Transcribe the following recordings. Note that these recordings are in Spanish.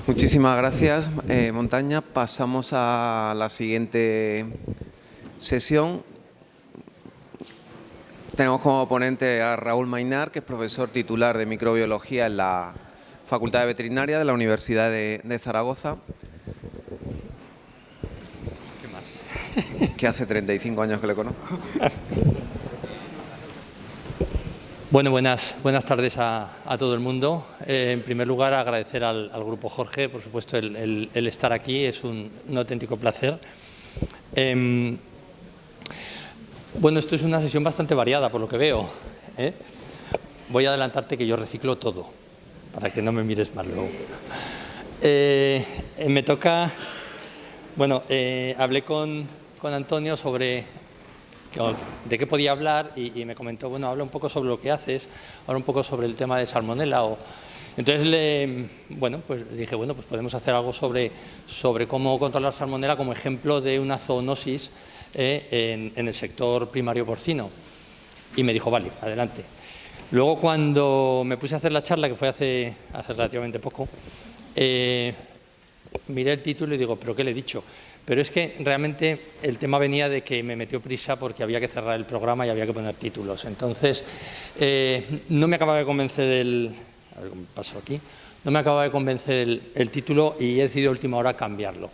Muchísimas gracias, Montaña. Pasamos a la siguiente sesión. Tenemos como ponente a Raúl Maynar, que es profesor titular de microbiología en la Facultad de Veterinaria de la Universidad de Zaragoza. ¿Qué más? Que hace 35 años que le conozco. Bueno, buenas tardes a todo el mundo. En primer lugar, agradecer al Grupo Jorge, por supuesto, el estar aquí. Es un auténtico placer. Bueno, esto es una sesión bastante variada, por lo que veo. Voy a adelantarte que yo reciclo todo, para que no me mires mal luego. Me toca... Bueno, hablé con Antonio sobre de qué podía hablar y me comentó, bueno, habla un poco sobre lo que haces, habla un poco sobre el tema de salmonela. Entonces, pues dije, bueno, pues podemos hacer algo sobre cómo controlar salmonela como ejemplo de una zoonosis en el sector primario porcino. Y me dijo, vale, adelante. Luego, cuando me puse a hacer la charla, que fue hace relativamente poco, miré el título y digo, ¿pero qué le he dicho? Pero es que realmente el tema venía de que me metió prisa porque había que cerrar el programa y había que poner títulos. Entonces, no me acababa de convencer a ver cómo pasó aquí. No me acababa de convencer el título y he decidido a última hora cambiarlo.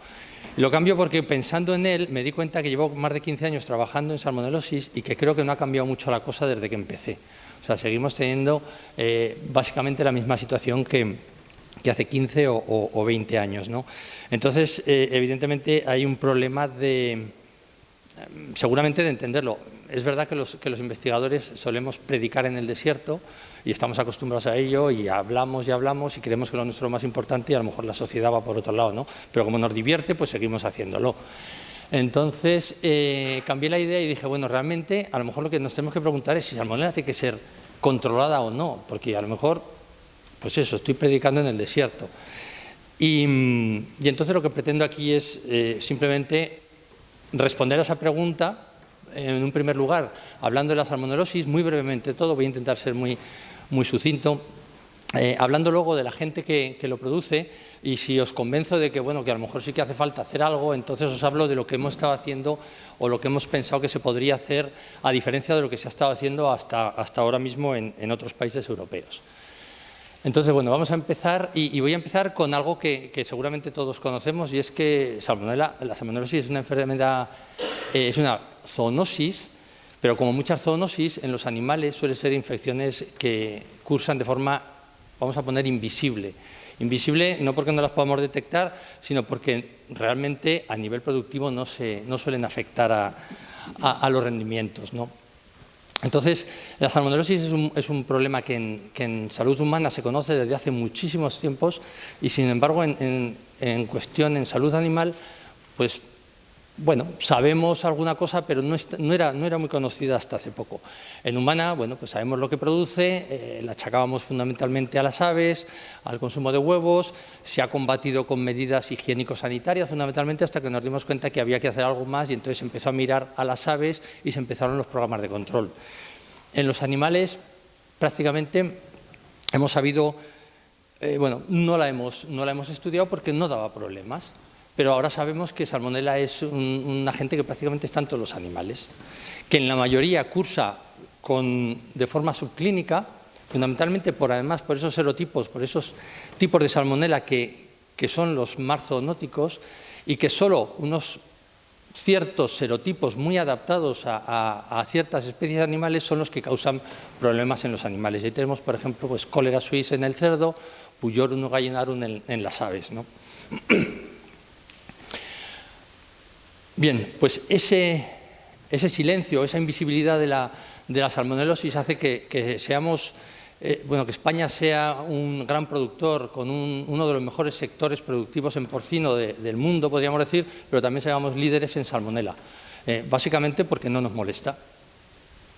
Y lo cambio porque pensando en él me di cuenta que llevo más de 15 años trabajando en salmonelosis y que creo que no ha cambiado mucho la cosa desde que empecé. O sea, seguimos teniendo básicamente la misma situación que hace 15 o 20 años, ¿no? Entonces, evidentemente hay un problema seguramente de entenderlo. Es verdad que los investigadores solemos predicar en el desierto y estamos acostumbrados a ello y hablamos y creemos que lo nuestro es lo más importante y a lo mejor la sociedad va por otro lado, ¿no? Pero como nos divierte, pues seguimos haciéndolo. Entonces, cambié la idea y dije, bueno, realmente a lo mejor lo que nos tenemos que preguntar es si la salmonela tiene que ser controlada o no, porque a lo mejor... Pues eso, estoy predicando en el desierto. Y entonces lo que pretendo aquí es simplemente responder a esa pregunta, en un primer lugar, hablando de la salmonelosis, muy brevemente todo, voy a intentar ser muy sucinto, hablando luego de la gente que lo produce, y si os convenzo de que, bueno, que a lo mejor sí que hace falta hacer algo, entonces os hablo de lo que hemos estado haciendo o lo que hemos pensado que se podría hacer, a diferencia de lo que se ha estado haciendo hasta ahora mismo en otros países europeos. Entonces, bueno, vamos a empezar y voy a empezar con algo que seguramente todos conocemos y es que la salmonelosis es una enfermedad, es una zoonosis, pero como muchas zoonosis en los animales suelen ser infecciones que cursan de forma, vamos a poner, invisible. Invisible no porque no las podamos detectar, sino porque realmente a nivel productivo no suelen afectar a los rendimientos, ¿no? Entonces, la salmonelosis es un problema que en salud humana se conoce desde hace muchísimos tiempos y, sin embargo, en cuestión en salud animal, pues, bueno, sabemos alguna cosa, pero no era muy conocida hasta hace poco. En humana, bueno, pues sabemos lo que produce, la achacábamos fundamentalmente a las aves, al consumo de huevos, se ha combatido con medidas higiénico-sanitarias fundamentalmente hasta que nos dimos cuenta que había que hacer algo más y entonces se empezó a mirar a las aves y se empezaron los programas de control. En los animales, prácticamente, hemos sabido, bueno, no la hemos estudiado porque no daba problemas. Pero ahora sabemos que salmonela es un agente que prácticamente está en todos los animales, que en la mayoría cursa de forma subclínica, fundamentalmente además por esos serotipos, por esos tipos de salmonela que son los más zoonóticos y que solo unos ciertos serotipos muy adaptados a ciertas especies de animales son los que causan problemas en los animales. Y ahí tenemos, por ejemplo, pues, cólera suis en el cerdo, Puyorum gallinarum en las aves, ¿no? Bien, pues ese silencio, esa invisibilidad de la salmonelosis hace que seamos, que España sea un gran productor con uno de los mejores sectores productivos en porcino del mundo, podríamos decir, pero también seamos líderes en salmonela, básicamente porque no nos molesta.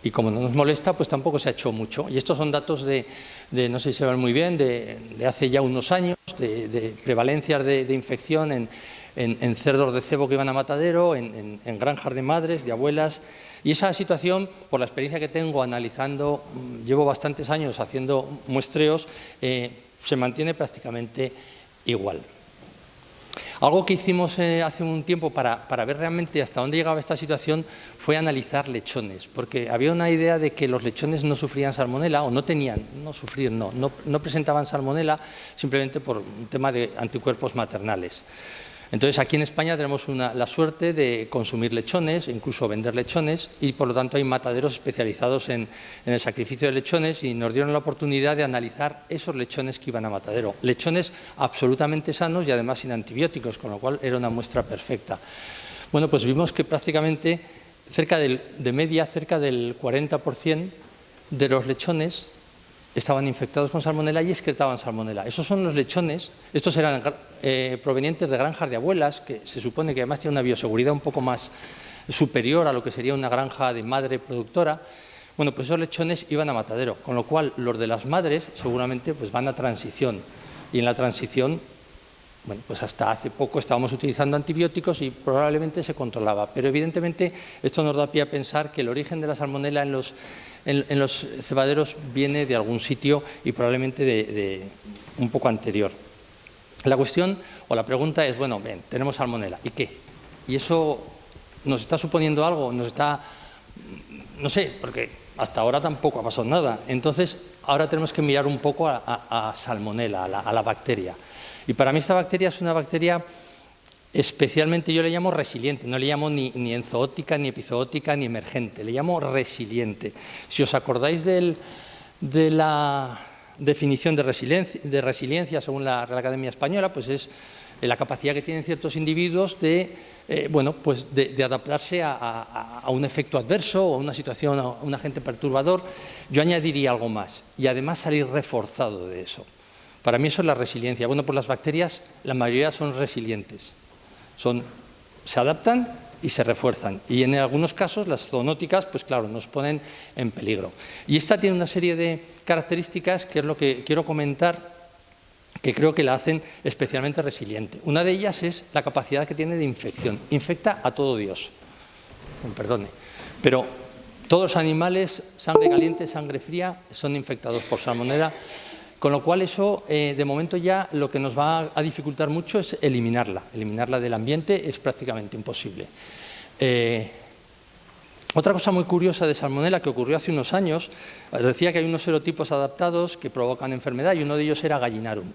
Y como no nos molesta, pues tampoco se ha hecho mucho. Y estos son datos no sé si se ven muy bien, de hace ya unos años, de prevalencias de infección en cerdos de cebo que iban a matadero, en granjas de madres, de abuelas. Y esa situación, por la experiencia que tengo analizando, llevo bastantes años haciendo muestreos, se mantiene prácticamente igual. Algo que hicimos hace un tiempo para ver realmente hasta dónde llegaba esta situación fue analizar lechones, porque había una idea de que los lechones no sufrían salmonela, o no presentaban salmonela simplemente por un tema de anticuerpos maternales. Entonces, aquí en España tenemos la suerte de consumir lechones, incluso vender lechones, y por lo tanto hay mataderos especializados en el sacrificio de lechones, y nos dieron la oportunidad de analizar esos lechones que iban a matadero. Lechones absolutamente sanos y además sin antibióticos, con lo cual era una muestra perfecta. Bueno, pues vimos que prácticamente de media cerca del 40% de los lechones estaban infectados con salmonela y excretaban salmonela. Esos son los lechones, estos eran provenientes de granjas de abuelas, que se supone que además tienen una bioseguridad un poco más superior a lo que sería una granja de madre productora. Bueno, pues esos lechones iban a matadero, con lo cual los de las madres seguramente pues van a transición, y en la transición, bueno, pues hasta hace poco estábamos utilizando antibióticos y probablemente se controlaba, pero evidentemente esto nos da pie a pensar que el origen de la salmonela en los cebaderos viene de algún sitio y probablemente de un poco anterior. La cuestión o la pregunta es, bueno, bien, tenemos salmonela, ¿y qué? ¿Y eso nos está suponiendo algo? ¿Nos está...? No sé, porque hasta ahora tampoco ha pasado nada. Entonces, ahora tenemos que mirar un poco a salmonela, a la bacteria. Y para mí esta bacteria es una bacteria especialmente, yo le llamo resiliente, no le llamo ni enzoótica, ni epizootica, ni emergente, le llamo resiliente. Si os acordáis de la definición de resiliencia según la Real Academia Española, pues es la capacidad que tienen ciertos individuos de adaptarse a un efecto adverso o a una situación, a un agente perturbador. Yo añadiría algo más, y además salir reforzado de eso. Para mí eso es la resiliencia. Bueno, pues las bacterias, la mayoría son resilientes. Se adaptan y se refuerzan. Y en algunos casos, las zoonóticas, pues claro, nos ponen en peligro. Y esta tiene una serie de características que es lo que quiero comentar, que creo que la hacen especialmente resiliente. Una de ellas es la capacidad que tiene de infección. Infecta a todo Dios. Perdone. Pero todos los animales, sangre caliente, sangre fría, son infectados por salmonela. Con lo cual eso, de momento ya, lo que nos va a dificultar mucho es eliminarla. Eliminarla del ambiente es prácticamente imposible. Otra cosa muy curiosa de salmonela que ocurrió hace unos años, decía que hay unos serotipos adaptados que provocan enfermedad, y uno de ellos era Gallinarum.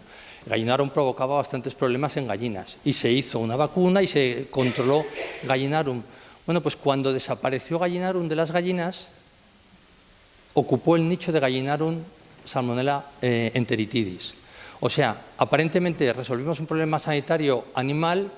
Gallinarum provocaba bastantes problemas en gallinas y se hizo una vacuna y se controló Gallinarum. Bueno, pues cuando desapareció Gallinarum de las gallinas, ocupó el nicho de Gallinarum Salmonella enteritidis. O sea, aparentemente resolvimos un problema sanitario animal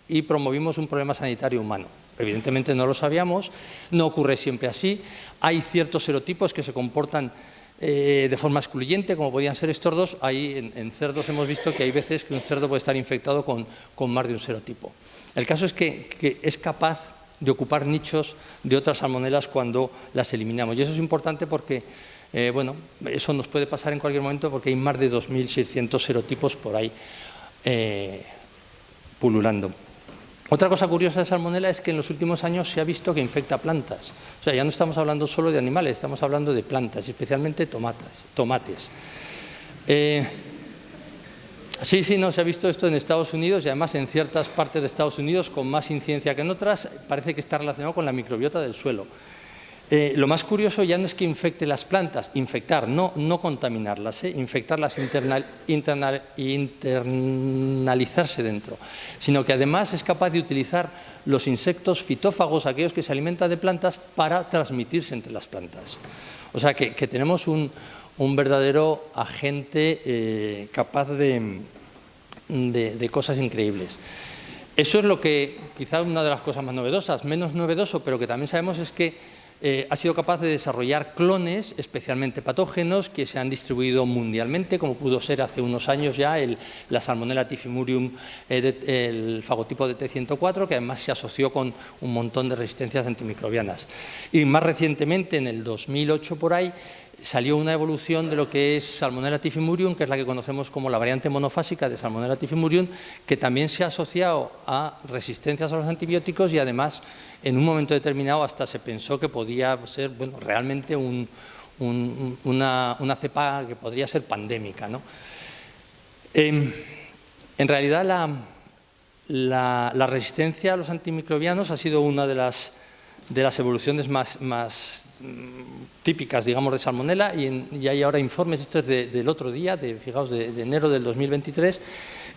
y promovimos un problema sanitario humano. Evidentemente no lo sabíamos, no ocurre siempre así. Hay ciertos serotipos que se comportan de forma excluyente, como podían ser estos dos. Ahí en cerdos hemos visto que hay veces que un cerdo puede estar infectado con más de un serotipo. El caso es que es capaz de ocupar nichos de otras salmonelas cuando las eliminamos. Y eso es importante porque bueno, eso nos puede pasar en cualquier momento porque hay más de 2.600 serotipos por ahí pululando. Otra cosa curiosa de salmonela es que en los últimos años se ha visto que infecta plantas. O sea, ya no estamos hablando solo de animales, estamos hablando de plantas, especialmente tomates. Sí, no, se ha visto esto en Estados Unidos y además en ciertas partes de Estados Unidos con más incidencia que en otras. Parece que está relacionado con la microbiota del suelo. Lo más curioso ya no es que infecte las plantas, infectar, no contaminarlas, infectarlas, internalizarse dentro, sino que además es capaz de utilizar los insectos fitófagos, aquellos que se alimentan de plantas, para transmitirse entre las plantas. O sea que tenemos un verdadero agente capaz de cosas increíbles. Eso es lo que, quizá una de las cosas más novedosas, menos novedoso, pero que también sabemos es que ha sido capaz de desarrollar clones especialmente patógenos que se han distribuido mundialmente, como pudo ser hace unos años ya la Salmonella typhimurium, el fagotipo de T104, que además se asoció con un montón de resistencias antimicrobianas. Y más recientemente, en el 2008 por ahí, salió una evolución de lo que es Salmonella typhimurium, que es la que conocemos como la variante monofásica de Salmonella typhimurium, que también se ha asociado a resistencias a los antibióticos y además en un momento determinado hasta se pensó que podía ser realmente una cepa que podría ser pandémica, ¿no? En realidad La resistencia a los antimicrobianos ha sido una de las evoluciones más típicas, digamos, de Salmonella, y hay ahora informes, esto es del otro día, fijaos, de enero del 2023,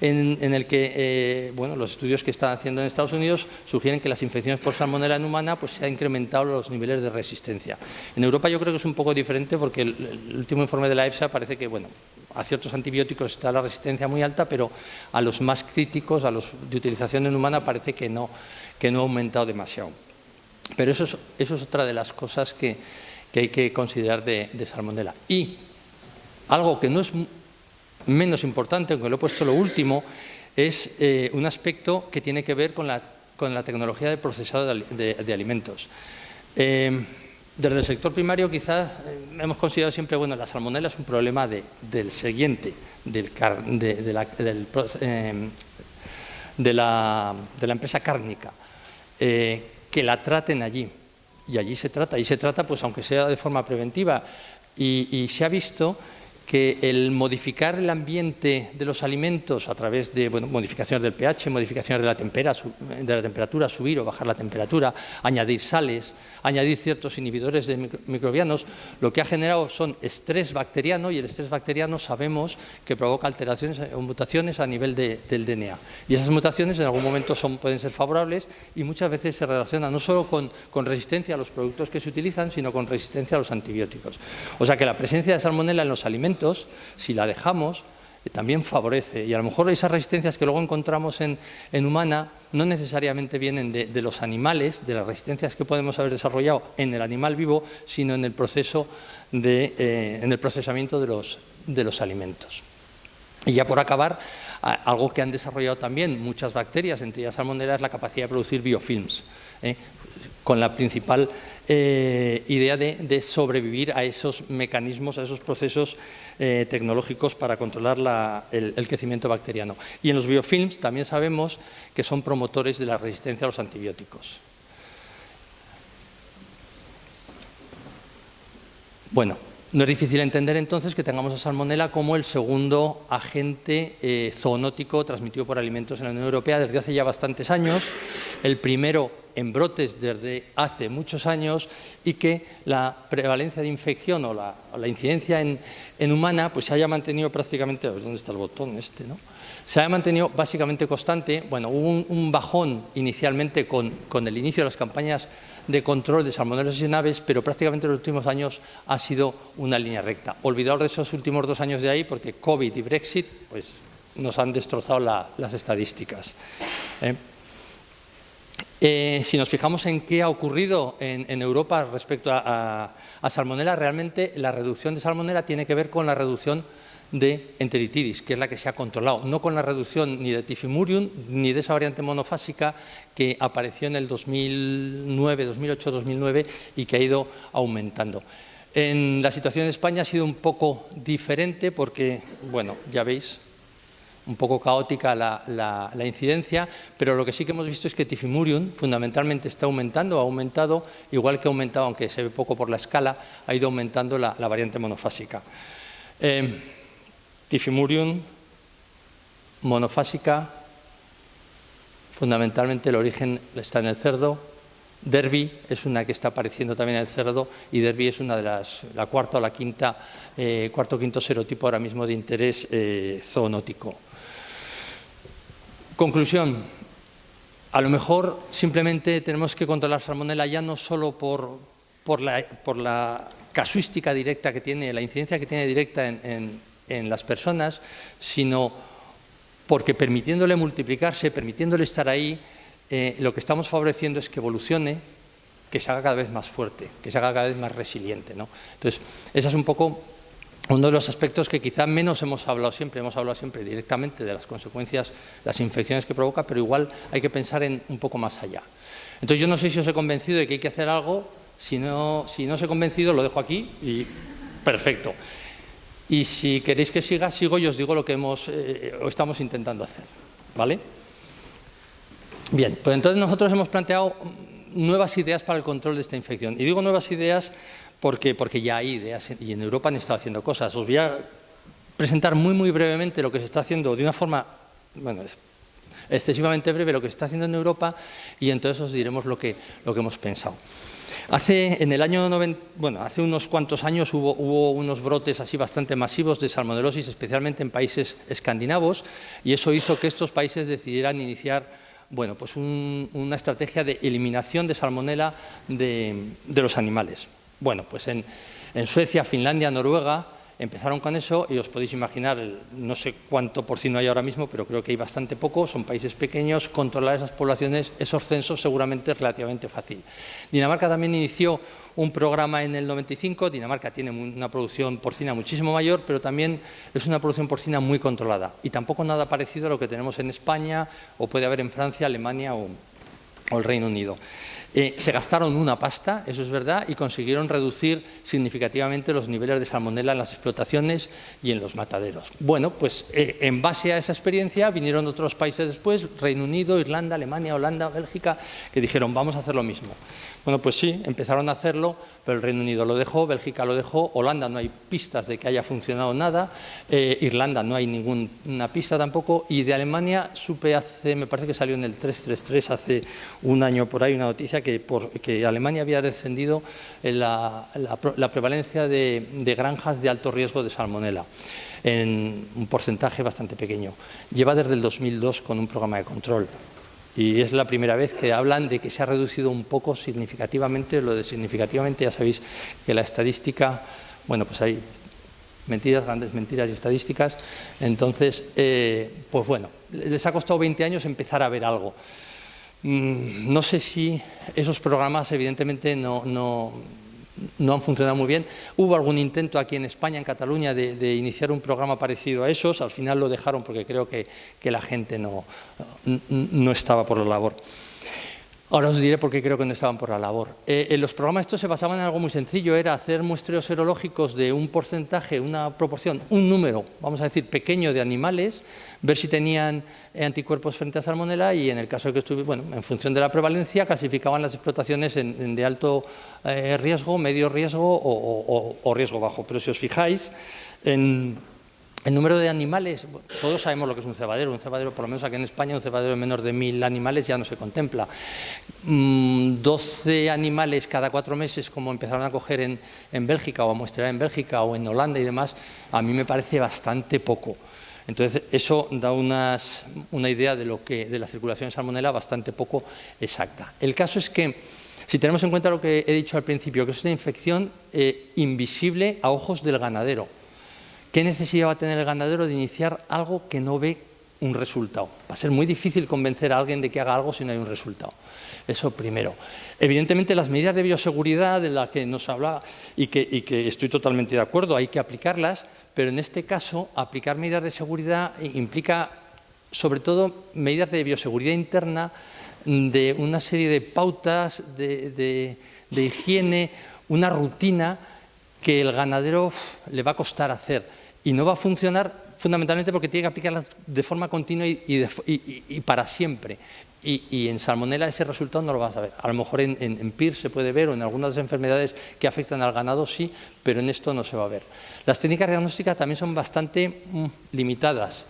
en el que bueno, los estudios que están haciendo en Estados Unidos sugieren que las infecciones por Salmonella en humana pues, se han incrementado los niveles de resistencia. En Europa yo creo que es un poco diferente porque el último informe de la EFSA parece que, bueno, a ciertos antibióticos está la resistencia muy alta, pero a los más críticos, a los de utilización en humana, parece que no ha aumentado demasiado. Pero eso es otra de las cosas que hay que considerar de Salmonella. Y algo que no es menos importante, aunque lo he puesto lo último, es un aspecto que tiene que ver con la tecnología de procesado de alimentos. Desde el sector primario quizás hemos considerado siempre, bueno, la Salmonella es un problema del siguiente, de la empresa cárnica, que la traten allí. Y allí se trata, pues aunque sea de forma preventiva, y se ha visto que el modificar el ambiente de los alimentos a través de modificaciones del pH, modificaciones de la temperatura, subir o bajar la temperatura, añadir sales, añadir ciertos inhibidores de microbianos, lo que ha generado son estrés bacteriano, y el estrés bacteriano sabemos que provoca alteraciones o mutaciones a nivel del DNA. Y esas mutaciones en algún momento pueden ser favorables y muchas veces se relacionan no solo con resistencia a los productos que se utilizan, sino con resistencia a los antibióticos. O sea que la presencia de Salmonella en los alimentos, si la dejamos, también favorece. Y a lo mejor esas resistencias que luego encontramos en humana no necesariamente vienen de los animales, de las resistencias que podemos haber desarrollado en el animal vivo, sino en el proceso en el procesamiento de los alimentos. Y ya por acabar, algo que han desarrollado también muchas bacterias, entre ellas Salmonella, es la capacidad de producir biofilms, con la principal idea de sobrevivir a esos mecanismos, a esos procesos tecnológicos para controlar el crecimiento bacteriano. Y en los biofilms también sabemos que son promotores de la resistencia a los antibióticos. Bueno, no es difícil entender entonces que tengamos a Salmonella como el segundo agente zoonótico transmitido por alimentos en la Unión Europea desde hace ya bastantes años, el primero en brotes desde hace muchos años, y que la prevalencia de infección o la incidencia en humana pues se haya mantenido prácticamente, a ver dónde está el botón este, ¿no? Se haya mantenido básicamente constante. Bueno, hubo un bajón inicialmente con el inicio de las campañas de control de salmonelosis en aves, pero prácticamente en los últimos años ha sido una línea recta. Olvidaos de esos últimos 2 años de ahí, porque COVID y Brexit pues, nos han destrozado las estadísticas. Si nos fijamos en qué ha ocurrido en Europa respecto a Salmonella, realmente la reducción de Salmonella tiene que ver con la reducción de enteritidis, que es la que se ha controlado, no con la reducción ni de Typhimurium ni de esa variante monofásica que apareció en el 2009, 2008, 2009 y que ha ido aumentando. En la situación en España ha sido un poco diferente porque, bueno, ya veis, un poco caótica la incidencia, pero lo que sí que hemos visto es que Typhimurium fundamentalmente está aumentando, ha aumentado, igual que ha aumentado, aunque se ve poco por la escala, ha ido aumentando la variante monofásica. Typhimurium monofásica, fundamentalmente el origen está en el cerdo. Derby es una que está apareciendo también en el cerdo, y Derby es una de la cuarta o la quinta, cuarto o quinto serotipo ahora mismo de interés zoonótico. Conclusión, a lo mejor simplemente tenemos que controlar Salmonella ya no solo por la casuística directa que tiene, la incidencia que tiene directa en las personas, sino porque permitiéndole multiplicarse, permitiéndole estar ahí, lo que estamos favoreciendo es que evolucione, que se haga cada vez más fuerte, que se haga cada vez más resiliente, ¿no? Entonces, ese es un poco uno de los aspectos que quizá menos hemos hablado siempre directamente de las consecuencias, las infecciones que provoca, pero igual hay que pensar en un poco más allá. Entonces, yo no sé si os he convencido de que hay que hacer algo. Si no os he convencido, lo dejo aquí y perfecto. Y si queréis que sigo y os digo lo que estamos intentando hacer, ¿vale? Bien, pues entonces nosotros hemos planteado nuevas ideas para el control de esta infección. Y digo nuevas ideas porque ya hay ideas y en Europa han estado haciendo cosas. Os voy a presentar muy brevemente lo que se está haciendo de una forma, bueno, excesivamente breve lo que se está haciendo en Europa y entonces os diremos lo que hemos pensado. Hace unos cuantos años hubo unos brotes así bastante masivos de salmonelosis, especialmente en países escandinavos, y eso hizo que estos países decidieran iniciar pues una estrategia de eliminación de salmonela de los animales. Bueno, pues en Suecia, Finlandia, Noruega empezaron con eso y os podéis imaginar, no sé cuánto porcino hay ahora mismo, pero creo que hay bastante poco, son países pequeños, controlar esas poblaciones, esos censos seguramente es relativamente fácil. Dinamarca también inició un programa en el 95, Dinamarca tiene una producción porcina muchísimo mayor, pero también es una producción porcina muy controlada y tampoco nada parecido a lo que tenemos en España o puede haber en Francia, Alemania o el Reino Unido. Se gastaron una pasta, eso es verdad, y consiguieron reducir significativamente los niveles de salmonela en las explotaciones y en los mataderos. Bueno, pues en base a esa experiencia vinieron otros países después, Reino Unido, Irlanda, Alemania, Holanda, Bélgica, que dijeron vamos a hacer lo mismo. Bueno, pues sí, empezaron a hacerlo, pero el Reino Unido lo dejó, Bélgica lo dejó, Holanda no hay pistas de que haya funcionado nada, Irlanda no hay ninguna pista tampoco, y de Alemania supe me parece que salió en el 333 hace un año por ahí una noticia que Alemania había descendido la prevalencia de granjas de alto riesgo de salmonela en un porcentaje bastante pequeño. Lleva desde el 2002 con un programa de control. Y es la primera vez que hablan de que se ha reducido un poco significativamente. Lo de significativamente ya sabéis que la estadística, bueno, pues hay mentiras, grandes mentiras y estadísticas. Entonces, pues bueno, les ha costado 20 años empezar a ver algo. No sé si esos programas evidentemente no han funcionado muy bien. Hubo algún intento aquí en España, en Cataluña, de iniciar un programa parecido a esos. Al final lo dejaron porque creo que la gente no estaba por la labor. Ahora os diré por qué creo que no estaban por la labor. Los programas estos se basaban en algo muy sencillo, era hacer muestreos serológicos de un porcentaje, una proporción, un número, vamos a decir, pequeño de animales, ver si tenían anticuerpos frente a salmonela y en el caso de que estuviera, bueno, en función de la prevalencia, clasificaban las explotaciones en de alto riesgo, medio riesgo o riesgo bajo. Pero si os fijáis, el número de animales, todos sabemos lo que es un cebadero, por lo menos aquí en España, un cebadero de menos de 1000 animales ya no se contempla. 12 animales cada 4 meses, como empezaron a coger en Bélgica o a muestrear en Bélgica o en Holanda y demás, a mí me parece bastante poco. Entonces, eso da una idea de la circulación de salmonela bastante poco exacta. El caso es que, si tenemos en cuenta lo que he dicho al principio, que es una infección invisible a ojos del ganadero, ¿qué necesidad va a tener el ganadero de iniciar algo que no ve un resultado? Va a ser muy difícil convencer a alguien de que haga algo si no hay un resultado. Eso primero. Evidentemente, las medidas de bioseguridad de las que nos hablaba y que estoy totalmente de acuerdo, hay que aplicarlas, pero en este caso, aplicar medidas de seguridad implica, sobre todo, medidas de bioseguridad interna, de una serie de pautas de higiene, una rutina que el ganadero le va a costar hacer y no va a funcionar fundamentalmente porque tiene que aplicarlas de forma continua y para siempre. Y en salmonela ese resultado no lo vas a ver. A lo mejor en PIR se puede ver o en algunas enfermedades que afectan al ganado sí, pero en esto no se va a ver. Las técnicas diagnósticas también son bastante limitadas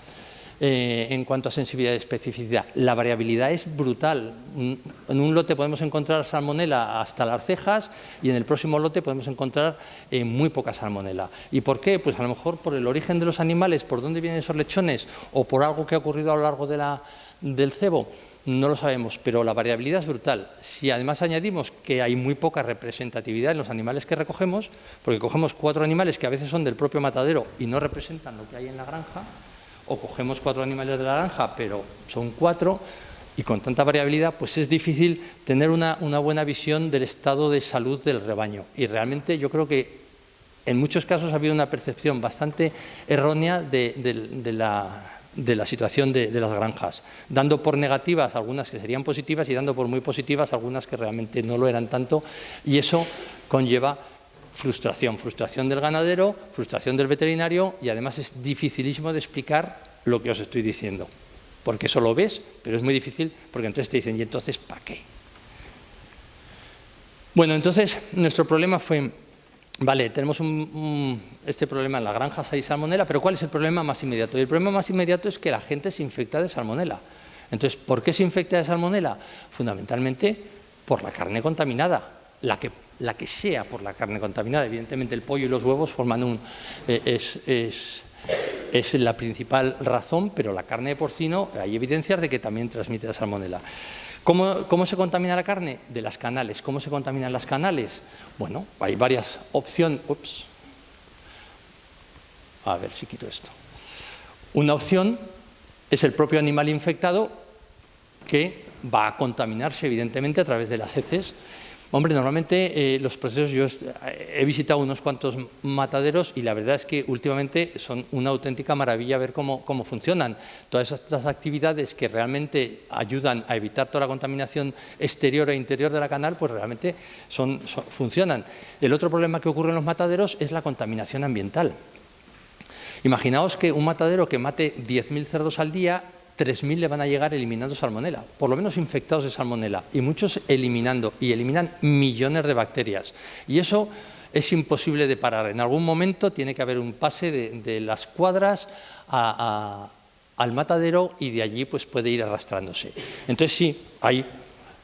en cuanto a sensibilidad y especificidad. La variabilidad es brutal. En un lote podemos encontrar salmonela hasta las cejas y en el próximo lote podemos encontrar muy poca salmonela. ¿Y por qué? Pues a lo mejor por el origen de los animales, por dónde vienen esos lechones o por algo que ha ocurrido a lo largo del cebo. No lo sabemos, pero la variabilidad es brutal. Si además añadimos que hay muy poca representatividad en los animales que recogemos, porque cogemos 4 animales que a veces son del propio matadero y no representan lo que hay en la granja, o cogemos 4 animales de la granja, pero son 4, y con tanta variabilidad, pues es difícil tener una buena visión del estado de salud del rebaño. Y realmente yo creo que en muchos casos ha habido una percepción bastante errónea de la situación de las granjas, dando por negativas algunas que serían positivas y dando por muy positivas algunas que realmente no lo eran tanto, y eso conlleva frustración del ganadero, frustración del veterinario y además es dificilísimo de explicar lo que os estoy diciendo, porque eso lo ves, pero es muy difícil porque entonces te dicen, ¿y entonces para qué? Bueno, entonces nuestro problema fue, vale, tenemos este problema en las granjas, hay salmonela, pero ¿cuál es el problema más inmediato? Y el problema más inmediato es que la gente se infecta de salmonela. Entonces, ¿por qué se infecta de salmonela? Fundamentalmente por la carne contaminada, la que sea por la carne contaminada. Evidentemente el pollo y los huevos forman es la principal razón, pero la carne de porcino hay evidencias de que también transmite la salmonela. ¿Cómo se contamina la carne? De las canales. ¿Cómo se contaminan las canales? Bueno, hay varias opciones. Ups. A ver si quito esto. Una opción es el propio animal infectado que va a contaminarse evidentemente a través de las heces. Hombre, normalmente los procesos, yo he visitado unos cuantos mataderos y la verdad es que últimamente son una auténtica maravilla ver cómo funcionan. Todas estas actividades que realmente ayudan a evitar toda la contaminación exterior e interior de la canal, pues realmente funcionan. El otro problema que ocurre en los mataderos es la contaminación ambiental. Imaginaos que un matadero que mate 10.000 cerdos al día, 3.000 le van a llegar eliminando salmonela, por lo menos infectados de salmonela, y muchos eliminando, y eliminan millones de bacterias. Y eso es imposible de parar. En algún momento tiene que haber un pase de las cuadras al matadero y de allí pues puede ir arrastrándose. Entonces sí, hay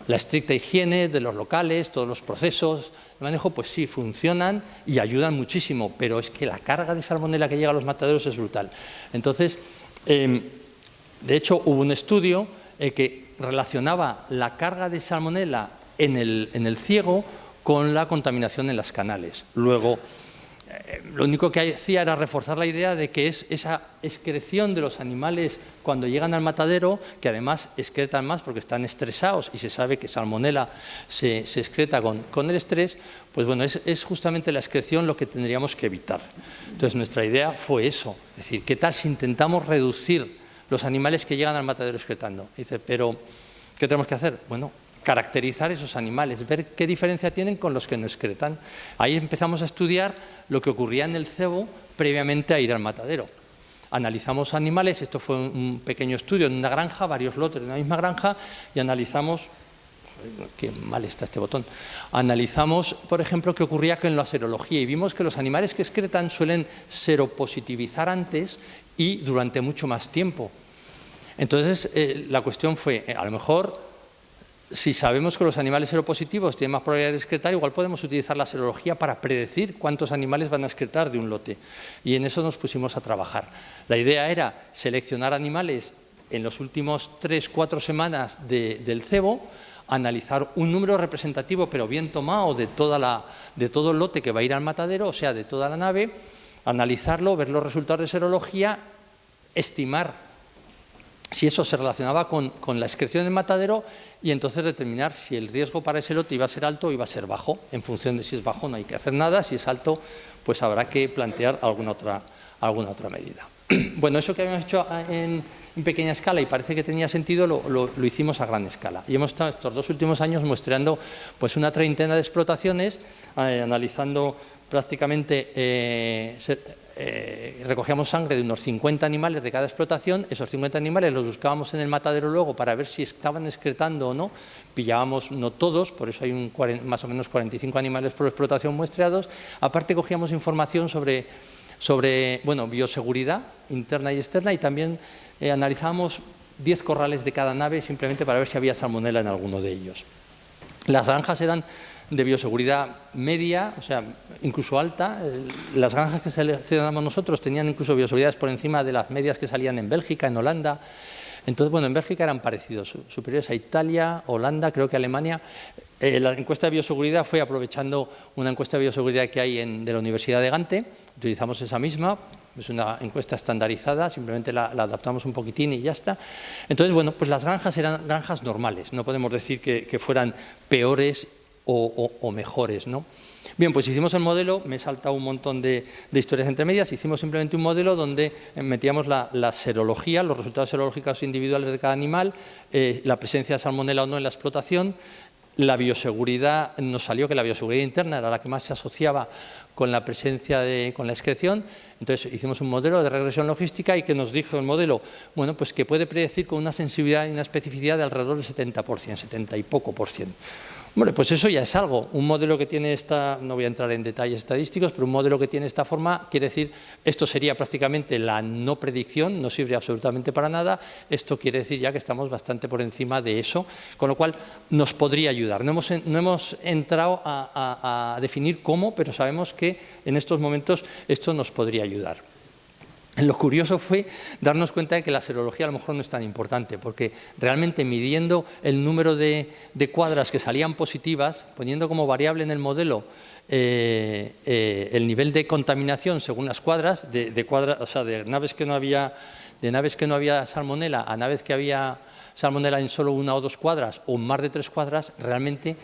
la estricta higiene de los locales, todos los procesos de manejo, pues sí, funcionan y ayudan muchísimo, pero es que la carga de salmonela que llega a los mataderos es brutal. Entonces, de hecho, hubo un estudio que relacionaba la carga de salmonela en el ciego con la contaminación en las canales. Luego, lo único que hacía era reforzar la idea de que es esa excreción de los animales cuando llegan al matadero, que además excretan más porque están estresados y se sabe que salmonela se excreta con el estrés, pues bueno, es justamente la excreción lo que tendríamos que evitar. Entonces, nuestra idea fue eso, es decir, ¿qué tal si intentamos reducir los animales que llegan al matadero excretando? Dice, pero ¿qué tenemos que hacer? Bueno, caracterizar esos animales, ver qué diferencia tienen con los que no excretan. Ahí empezamos a estudiar lo que ocurría en el cebo previamente a ir al matadero. Analizamos animales, esto fue un pequeño estudio en una granja, varios lotes de una misma granja, y analizamos, qué mal está este botón, analizamos, por ejemplo, qué ocurría con la serología y vimos que los animales que excretan suelen seropositivizar antes y durante mucho más tiempo. Entonces, la cuestión fue, a lo mejor, si sabemos que los animales seropositivos tienen más probabilidad de excretar, igual podemos utilizar la serología para predecir cuántos animales van a excretar de un lote. Y en eso nos pusimos a trabajar. La idea era seleccionar animales en los últimos 3-4 semanas del cebo, analizar un número representativo, pero bien tomado, de todo el lote que va a ir al matadero, o sea, de toda la nave, analizarlo, ver los resultados de serología, estimar si eso se relacionaba con la excreción del matadero y entonces determinar si el riesgo para ese lote iba a ser alto o iba a ser bajo. En función de si es bajo no hay que hacer nada, si es alto pues habrá que plantear alguna otra medida. Bueno, eso que habíamos hecho en pequeña escala y parece que tenía sentido, lo hicimos a gran escala. Y hemos estado estos 2 últimos años muestreando pues una treintena de explotaciones, analizando prácticamente recogíamos sangre de unos 50 animales de cada explotación, esos 50 animales los buscábamos en el matadero luego para ver si estaban excretando o no, pillábamos no todos, por eso hay más o menos 45 animales por explotación muestreados, aparte cogíamos información sobre bueno, bioseguridad interna y externa y también analizábamos 10 corrales de cada nave simplemente para ver si había salmonela en alguno de ellos. Las granjas eran de bioseguridad media, o sea, incluso alta. Las granjas que seleccionamos nosotros tenían incluso bioseguridades por encima de las medias que salían en Bélgica, en Holanda. Entonces, bueno, en Bélgica eran parecidos, superiores a Italia, Holanda, creo que Alemania. La encuesta de bioseguridad fue aprovechando una encuesta de bioseguridad que hay de la Universidad de Gante. Utilizamos esa misma, es una encuesta estandarizada, simplemente la adaptamos un poquitín y ya está. Entonces, bueno, pues las granjas eran granjas normales, no podemos decir que fueran peores o mejores, ¿no? Bien, pues hicimos el modelo, me he saltado un montón de historias entre medias, hicimos simplemente un modelo donde metíamos la serología, los resultados serológicos individuales de cada animal, la presencia de salmonela o no en la explotación, la bioseguridad, nos salió que la bioseguridad interna era la que más se asociaba con la presencia con la excreción. Entonces hicimos un modelo de regresión logística y que nos dijo el modelo, bueno, pues que puede predecir con una sensibilidad y una especificidad de alrededor del 70%, 70 y poco %. Bueno, pues eso ya es algo. Un modelo que tiene esta, no voy a entrar en detalles estadísticos, pero un modelo que tiene esta forma quiere decir, esto sería prácticamente la no predicción, no sirve absolutamente para nada, esto quiere decir ya que estamos bastante por encima de eso, con lo cual nos podría ayudar. No hemos entrado a definir cómo, pero sabemos que en estos momentos esto nos podría ayudar. Lo curioso fue darnos cuenta de que la serología a lo mejor no es tan importante, porque realmente midiendo el número de cuadras que salían positivas, poniendo como variable en el modelo el nivel de contaminación según las cuadras, o sea, de naves que no había salmonela a naves que había salmonela en solo 1 o 2 cuadras o en más de 3 cuadras, realmente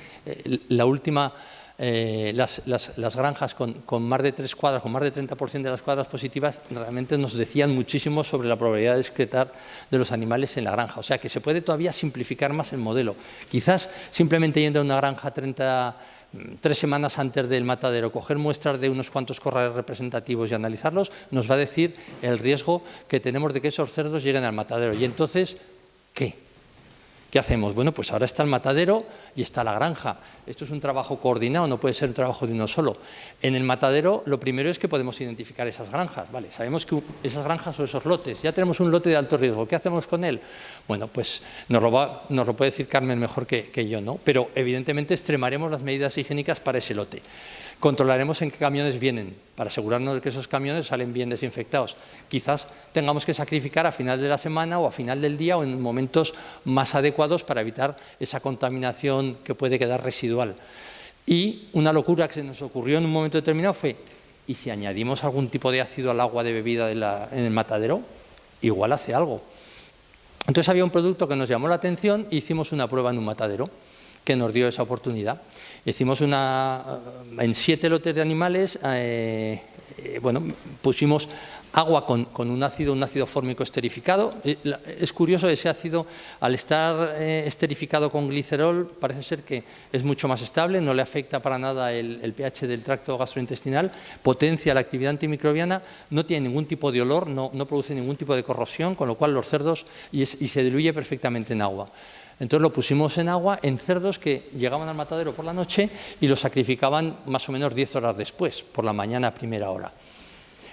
la última... las granjas con más de 3 cuadras, con más de 30% de las cuadras positivas, realmente nos decían muchísimo sobre la probabilidad de excretar de los animales en la granja. O sea, que se puede todavía simplificar más el modelo. Quizás simplemente yendo a una granja 3 semanas antes del matadero, coger muestras de unos cuantos corrales representativos y analizarlos, nos va a decir el riesgo que tenemos de que esos cerdos lleguen al matadero. Y entonces, ¿qué? ¿Qué hacemos? Bueno, pues ahora está el matadero y está la granja. Esto es un trabajo coordinado, no puede ser un trabajo de uno solo. En el matadero, lo primero es que podemos identificar esas granjas. Vale, sabemos que esas granjas o esos lotes, ya tenemos un lote de alto riesgo. ¿Qué hacemos con él? Bueno, pues nos lo puede decir Carmen mejor que yo, ¿no? Pero evidentemente extremaremos las medidas higiénicas para ese lote. Controlaremos en qué camiones vienen, para asegurarnos de que esos camiones salen bien desinfectados. Quizás tengamos que sacrificar a final de la semana o a final del día o en momentos más adecuados para evitar esa contaminación que puede quedar residual. Y una locura que se nos ocurrió en un momento determinado fue, ¿y si añadimos algún tipo de ácido al agua de bebida en el matadero? Igual hace algo. Entonces había un producto que nos llamó la atención e hicimos una prueba en un matadero que nos dio esa oportunidad. Hicimos en 7 lotes de animales, bueno, pusimos agua con un ácido fórmico esterificado. Es curioso, ese ácido, al estar esterificado con glicerol, parece ser que es mucho más estable, no le afecta para nada el pH del tracto gastrointestinal, potencia la actividad antimicrobiana, no tiene ningún tipo de olor, no produce ningún tipo de corrosión, con lo cual los cerdos, y se diluye perfectamente en agua. Entonces lo pusimos en agua en cerdos que llegaban al matadero por la noche y los sacrificaban más o menos 10 horas después, por la mañana a primera hora.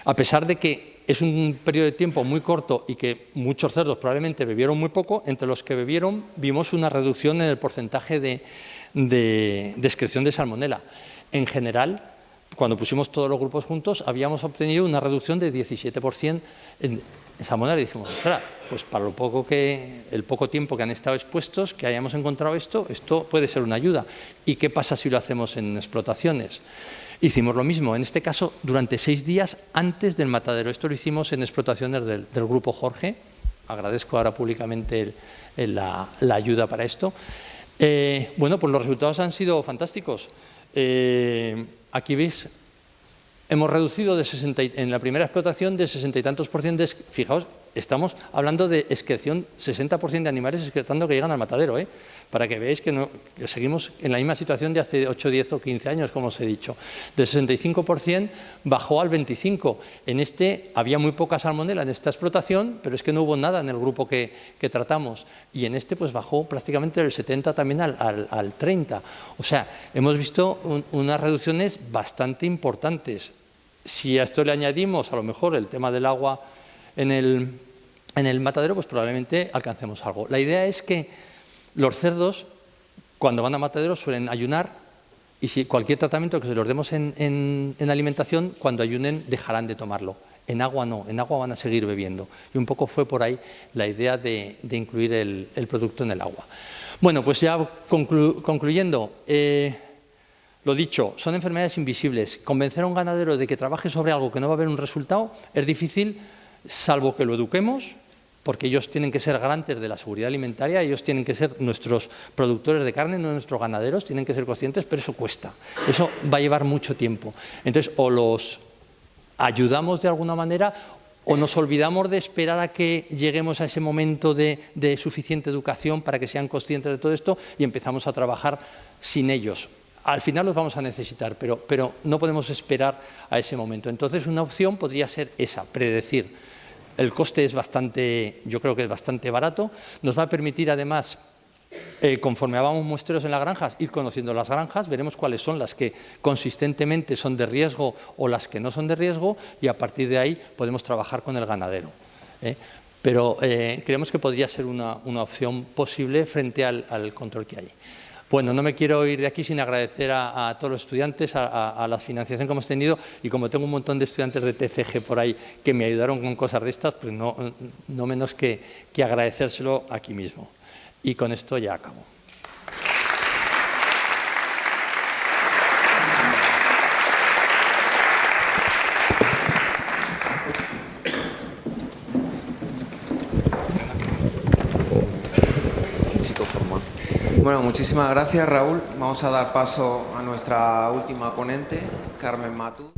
A pesar de que es un periodo de tiempo muy corto y que muchos cerdos probablemente bebieron muy poco, entre los que bebieron vimos una reducción en el porcentaje de excreción de salmonela. En general, cuando pusimos todos los grupos juntos, habíamos obtenido una reducción de 17% en salmonela y dijimos, ostras, pues para el poco tiempo que han estado expuestos, que hayamos encontrado esto puede ser una ayuda. ¿Y qué pasa si lo hacemos en explotaciones? Hicimos lo mismo, en este caso durante 6 días antes del matadero. Esto lo hicimos en explotaciones del Grupo Jorge. Agradezco ahora públicamente la ayuda para esto. Bueno, pues los resultados han sido fantásticos. Aquí veis, hemos reducido en la primera explotación de 60 y tantos %, fijaos, estamos hablando de excreción, 60% de animales excretando que llegan al matadero, para que veáis que seguimos en la misma situación de hace 8, 10 o 15 años, como os he dicho. Del 65% bajó al 25%. En este había muy poca salmonela en esta explotación, pero es que no hubo nada en el grupo que tratamos. Y en este pues bajó prácticamente del 70% también al 30%. O sea, hemos visto unas reducciones bastante importantes. Si a esto le añadimos a lo mejor el tema del agua en el matadero, pues probablemente alcancemos algo. La idea es que los cerdos, cuando van a matadero, suelen ayunar y si cualquier tratamiento que se los demos en alimentación, cuando ayunen dejarán de tomarlo. En agua no, en agua van a seguir bebiendo. Y un poco fue por ahí la idea de incluir el producto en el agua. Bueno, pues ya concluyendo, lo dicho, son enfermedades invisibles. Convencer a un ganadero de que trabaje sobre algo que no va a haber un resultado es difícil, salvo que lo eduquemos, porque ellos tienen que ser garantes de la seguridad alimentaria, ellos tienen que ser nuestros productores de carne, no nuestros ganaderos, tienen que ser conscientes, pero eso cuesta, eso va a llevar mucho tiempo. Entonces, o los ayudamos de alguna manera, o nos olvidamos de esperar a que lleguemos a ese momento de suficiente educación para que sean conscientes de todo esto y empezamos a trabajar sin ellos. Al final los vamos a necesitar, pero no podemos esperar a ese momento. Entonces, una opción podría ser esa, predecir. El coste es yo creo que es bastante barato, nos va a permitir además conforme hagamos muestreos en las granjas, ir conociendo las granjas, veremos cuáles son las que consistentemente son de riesgo o las que no son de riesgo, y a partir de ahí podemos trabajar con el ganadero. Pero creemos que podría ser una opción posible frente al control que hay. Bueno, no me quiero ir de aquí sin agradecer a todos los estudiantes, a la financiación que hemos tenido, y como tengo un montón de estudiantes de TFG por ahí que me ayudaron con cosas de estas, pues no menos que agradecérselo aquí mismo. Y con esto ya acabo. Bueno, muchísimas gracias, Raúl. Vamos a dar paso a nuestra última ponente, Carmen Matú.